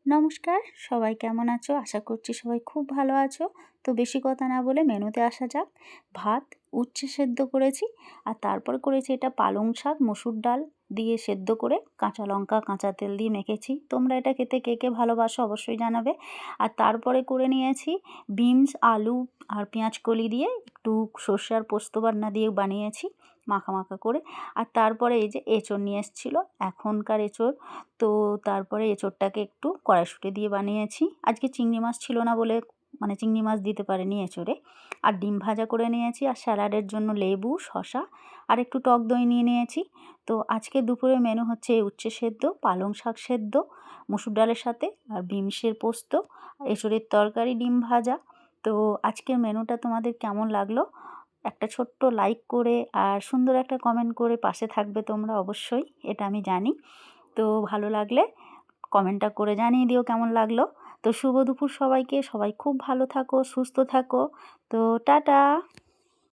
নমস্কার, সবাই কেমন আছো? আশা করছি সবাই খুব ভালো আছো। তো বেশি কথা না বলে মেনুতে আসা যাক। ভাত উচ্ছে সেদ্ধ করেছি, আর তারপর করেছি এটা পালং শাক মসুর ডাল দিয়ে সেদ্ধ করে কাঁচা লঙ্কা কাঁচা তেল দিয়ে মেখেছি। তোমরা এটা খেতে কে কে ভালোবাসো অবশ্যই জানাবে। আর তারপরে করে নিয়েছি বিনস আলু আর পেঁয়াজ কলি দিয়ে একটু সর্ষে আর পোস্ত বাটনা দিয়ে বানিয়েছি মাখা মাখা করে। আর তারপরে এই যে এঁচোড় নিয়ে এসেছিলো, এখনকার এঁচোড়। তো তারপরে এঁচোড়টাকে একটু কড়াইশুঁটি দিয়ে বানিয়েছি। আজকে চিংড়ি মাছ ছিল না বলে, মানে চিংড়ি মাছ দিতে পারিনি এঁচোড়ে। আর ডিম ভাজা করে নিয়েছি, আর স্যালাডের জন্য লেবু শসা আর একটু টক দই নিয়ে নিয়েছি। তো আজকে দুপুরে মেনু হচ্ছে উচ্ছে সেদ্ধ, পালং শাক সেদ্ধ মসুর ডালের সাথে, আর বিমসের পোস্ত, এঁচোড়ের তরকারি, ডিম ভাজা। তো আজকের মেনুটা তোমাদের কেমন লাগলো? একটা ছোট্ট লাইক করে আর সুন্দর একটা কমেন্ট করে পাশে থাকবে তোমরা অবশ্যই, এটা আমি জানি। তো ভালো লাগলে কমেন্টটা করে জানিয়ে দিও কেমন লাগলো। তো শুভ দুপুর সবাইকে, সবাই খুব ভালো থাকো, সুস্থ থাকো। তো টাটা।